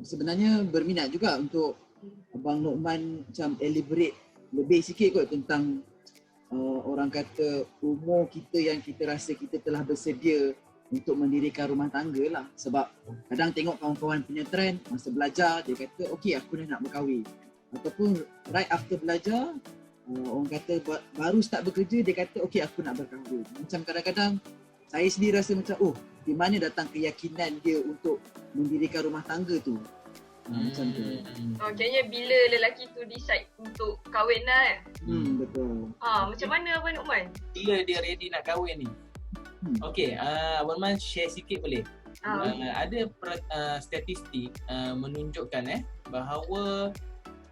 sebenarnya berminat juga untuk Abang Lokman macam elaborate lebih sikit kot tentang orang kata umur kita yang kita rasa kita telah bersedia untuk mendirikan rumah tangga lah. Sebab kadang tengok kawan-kawan punya trend masa belajar, dia kata okey aku dah nak berkahwin. Ataupun right after belajar, orang kata baru start bekerja, dia kata okey aku nak berkahwin. Macam kadang-kadang saya sendiri rasa macam di mana datang keyakinan dia untuk mendirikan rumah tangga tu. Macam tu. Kayaknya bila lelaki tu decide untuk kahwin lah kan. Betul. Macam mana Abang Nukman? Bila dia ready nak kahwin ni? Okey, Abang Nukman share sikit boleh? Ada statistik menunjukkan bahawa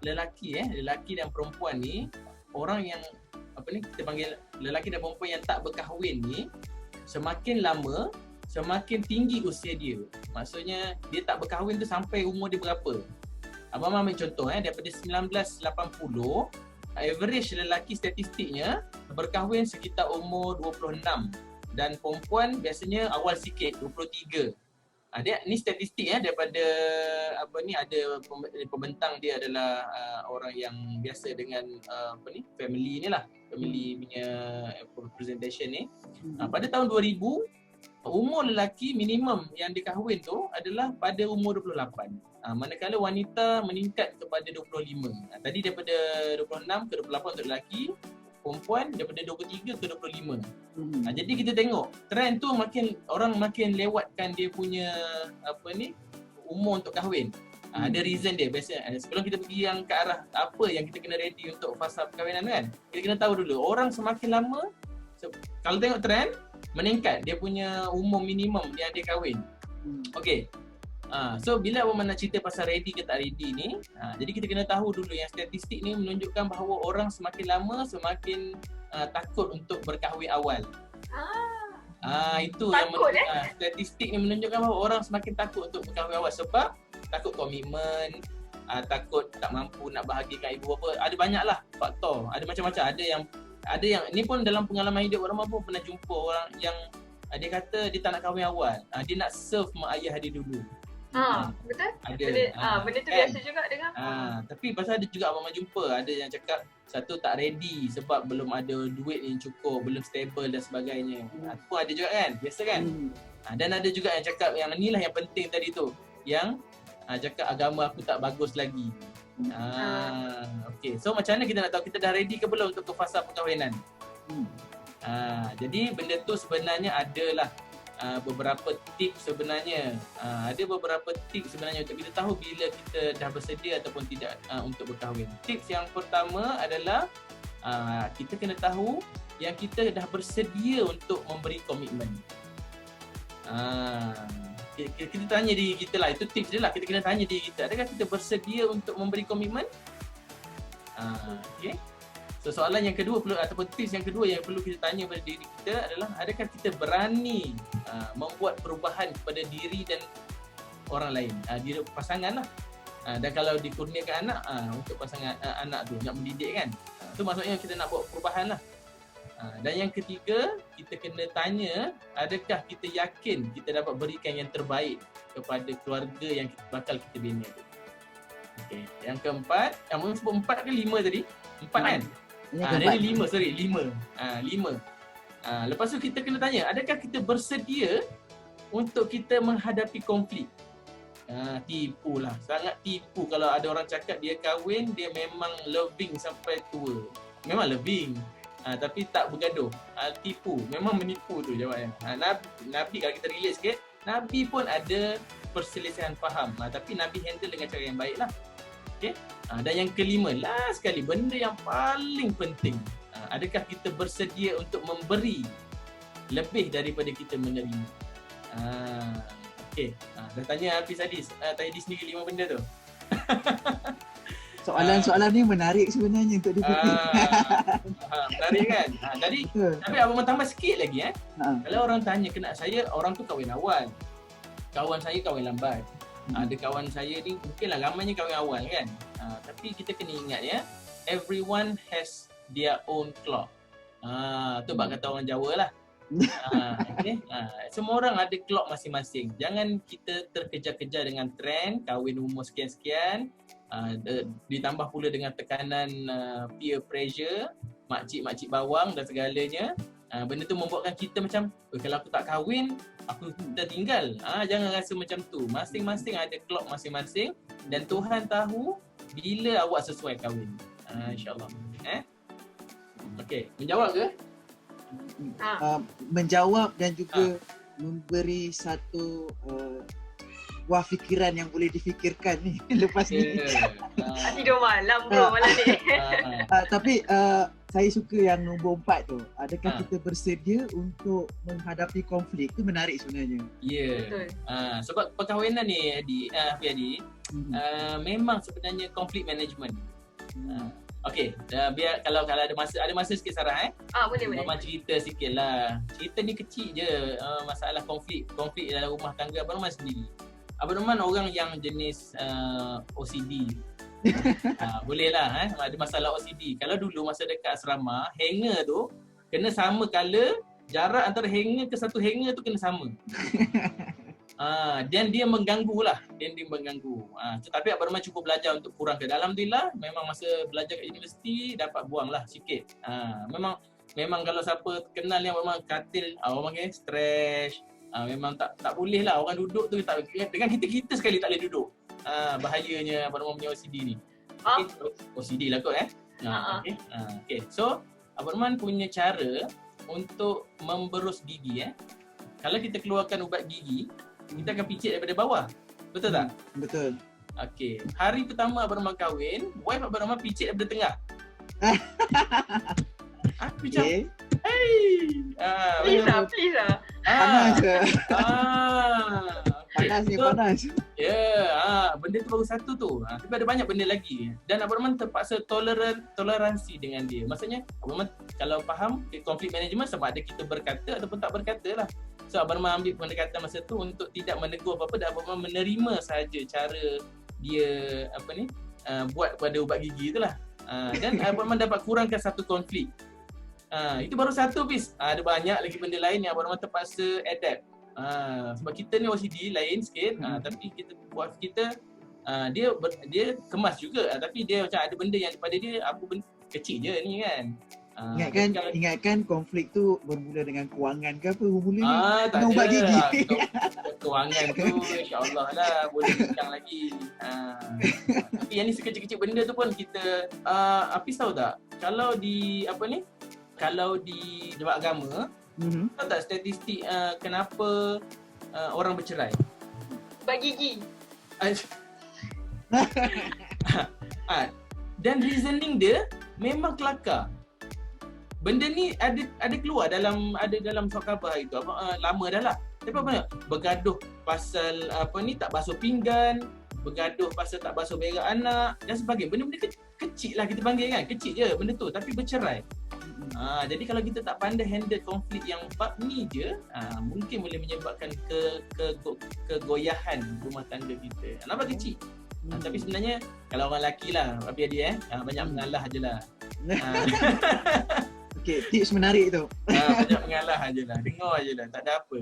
lelaki dan perempuan ni, orang yang kita panggil lelaki dan perempuan yang tak berkahwin ni, semakin lama semakin tinggi usia dia. Maksudnya dia tak berkahwin tu sampai umur dia berapa? Abang ambil contoh daripada 1980, average lelaki statistiknya berkahwin sekitar umur 26 dan perempuan biasanya awal sikit 23. Ni statistik daripada ada pembentang dia adalah orang yang biasa dengan family ni lah, family punya representation ni. Pada tahun 2000 umur lelaki minimum yang dikahwin tu adalah pada umur 28. Manakala wanita meningkat kepada 25. Tadi daripada 26 ke 28 untuk lelaki, perempuan daripada 23 ke 25. Jadi kita tengok trend tu orang makin lewatkan dia punya umur untuk kahwin. Ada reason dia biasanya. Sebelum kita pergi yang ke arah apa yang kita kena ready untuk fasa perkahwinan kan, kita kena tahu dulu orang semakin lama kalau tengok trend meningkat dia punya umur minimum yang dia kahwin. Okey. So bila abang nak cerita pasal ready ke tak ready ni, jadi kita kena tahu dulu yang statistik ni menunjukkan bahawa orang semakin lama semakin takut untuk berkahwin awal. Itu takut, yang statistik ni menunjukkan bahawa orang semakin takut untuk berkahwin awal sebab takut komitmen, takut tak mampu nak bahagikan ibu bapa. Ada banyaklah faktor. Ada macam-macam. Ada yang ni pun dalam pengalaman hidup orang pun pernah jumpa orang yang dia kata dia tak nak kahwin awal. Dia nak serve mak ayah dia dulu. Betul? Ada. Benda tu biasa juga dengar. Tapi pasal ada juga abang jumpa ada yang cakap satu tak ready sebab belum ada duit yang cukup, belum stable dan sebagainya. Itu pun ada juga kan? Biasa kan? Dan ada juga yang cakap yang inilah yang penting tadi tu. Yang cakap agama aku tak bagus lagi. Okay. So macam mana kita nak tahu kita dah ready ke belum untuk ke fasa perkahwinan? Jadi benda tu sebenarnya adalah beberapa tips sebenarnya. Ada beberapa tips sebenarnya untuk kita tahu bila kita dah bersedia ataupun tidak untuk berkahwin. Tips yang pertama adalah kita kena tahu yang kita dah bersedia untuk memberi komitmen. Kita tanya diri kita lah, itu tips dia lah. Kita kena tanya diri kita, adakah kita bersedia untuk memberi komitmen? Okay. So soalan yang kedua ataupun tips yang kedua yang perlu kita tanya pada diri kita adalah adakah kita berani membuat perubahan kepada diri dan orang lain, diri pasangan lah. Dan kalau dikurniakan anak, untuk pasangan anak tu nak mendidik kan, tu maksudnya kita nak buat perubahan lah. Dan yang ketiga, kita kena tanya adakah kita yakin kita dapat berikan yang terbaik kepada keluarga yang bakal kita bina tu. Okay. Yang keempat, yang sebut 4 ke 5 tadi? 4 kan? Dia 5, sorry, 5. 5. Lepas tu kita kena tanya, adakah kita bersedia untuk kita menghadapi konflik? Tipu lah, sangat tipu kalau ada orang cakap dia kahwin, dia memang loving sampai tua. Memang loving. Tapi tak bergaduh. Tipu, memang menipu tu jawabnya. Nabi kalau kita relate sikit, Nabi pun ada perselisihan faham, tapi Nabi handle dengan cara yang baik lah. Okay? Dan yang kelima, last sekali, benda yang paling penting, adakah kita bersedia untuk memberi lebih daripada kita menerima? Okay, dah tanya Hafiz tadi sendiri 5 benda tu. Soalan-soalan ni menarik sebenarnya untuk dipikir. Menarik kan? Tapi abang tambah sikit lagi Kalau orang tanya kena saya, orang tu kahwin awal, kawan saya kahwin lambat. Ada kawan saya ni mungkinlah ramainya kahwin awal kan. Tapi kita kena ingat everyone has their own clock. Tu bak kata orang Jawa lah. Okay. Semua orang ada clock masing-masing. Jangan kita terkejar-kejar dengan trend kahwin umur sekian-sekian, ditambah pula dengan tekanan peer pressure, makcik-makcik bawang dan segalanya. Benda tu membuatkan kita macam, kalau aku tak kahwin, aku tertinggal. Jangan rasa macam tu. Masing-masing ada clock masing-masing dan Tuhan tahu bila awak sesuai kahwin. InsyaAllah. Okay, menjawab ke? Menjawab dan juga memberi satu buah fikiran yang boleh difikirkan ni lepas ni. Tidur malam bro malam ni. Tapi saya suka yang nombor 4 tu. Adakah kita bersedia untuk menghadapi konflik? Itu menarik sebenarnya. Ya. Sebab perkahwinan ni Adi, memang sebenarnya konflik management. Okey, biar kalau ada masa sikit Sarah boleh. Mama cerita sikitlah. Cerita ni kecil je, masalah konflik dalam rumah tangga Abang Rahman sendiri. Abang Rahman orang yang jenis OCD. Bolehlah ada masalah OCD. Kalau dulu masa dekat asrama, hanger tu kena sama color, jarak antara hanger ke satu hanger tu kena sama. Dan dia mengganggu lah. Tapi Abang Rahman cuba belajar untuk kurangkan. Alhamdulillah, memang masa belajar kat universiti dapat buang lah sikit. Memang kalau siapa kenal yang Abang Rahman katil, orang panggil stres. Memang tak boleh lah orang duduk tu dengan kita sekali tak boleh duduk. Bahayanya Abang Rahman punya OCD ni. OCD lah kot Okay. So Abang Rahman punya cara untuk memberus gigi kalau kita keluarkan ubat gigi, kita akan picit daripada bawah. Betul tak? Betul. Okey. Hari pertama Abang Rahman kahwin, wife Abang Rahman picit daripada tengah. Aku macam, Please lah. Panas ke? Okay. Panas ni, panas. Benda tu baru satu tu. Tapi ada banyak benda lagi. Dan Abang Rahman terpaksa toleransi dengan dia. Maksudnya, Abang Rahman kalau faham konflik management sama ada kita berkata ataupun tak berkata lah. So Abang Rahman ambil pendekatan masa tu untuk tidak menegur apa-apa dan Abang Rahman menerima sahaja cara dia buat pada ubat gigi tu lah. Dan Abang Rahman dapat kurangkan satu konflik. Itu baru satu bis. Ada banyak lagi benda lain yang Abang Rahman terpaksa adapt. Sebab kita ni OCD lain sikit, tapi kita buat kita dia kemas juga, tapi dia macam ada benda yang daripada dia apa benda kecil je ni kan. Ingatkan konflik tu bermula dengan kewangan ke apa bermulanya? Tak ubat gigi. Kewangan tu insya-Allah lah boleh bincang lagi. Tapi yang ni sekecil-kecil benda tu pun kita Hafiz tahu tak? Kalau di dalam agama, tahu tak statistik kenapa orang bercerai? Ubat gigi. Dan reasoning dia memang kelakar. Benda ni ada keluar dalam surat khabar itu lama dah lah. Tapi apa bergaduh pasal tak basuh pinggan, bergaduh pasal tak basuh berak anak dan sebagainya. Benda-benda kecil lah kita panggil kan. Kecil je benda tu tapi bercerai. Jadi kalau kita tak pandai handle konflik yang bab ni je, mungkin boleh menyebabkan kegoyahan rumah tangga kita. Nampak kecil. Tapi sebenarnya kalau orang lelaki lah, adik-adik banyak mengalah je lah. Okey, tips menarik tu. Banyak mengalah je lah, dengar je lah, tak ada apa.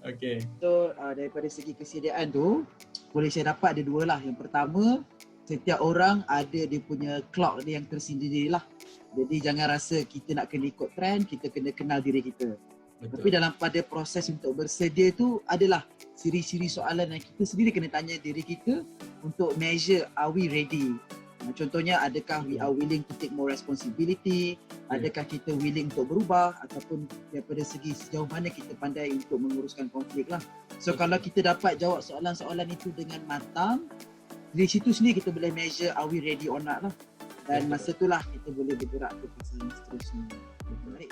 Okey. So daripada segi kesediaan tu, boleh saya dapat ada dua lah. Yang pertama, setiap orang ada dia punya clock dia yang tersendiri lah. Jadi jangan rasa kita nak kena ikut trend, kita kena kenal diri kita. Betul. Tapi pada proses untuk bersedia tu adalah siri-siri soalan yang kita sendiri kena tanya diri kita untuk measure are we ready. Contohnya adakah we are willing to take more responsibility, adakah kita willing untuk berubah ataupun daripada segi sejauh mana kita pandai untuk menguruskan konflik lah. So kalau kita dapat jawab soalan-soalan itu dengan matang, dari situ sendiri kita boleh measure are we ready or not lah. Dan masa itulah kita boleh bergerak ke pasal yang seterusnya. Menarik.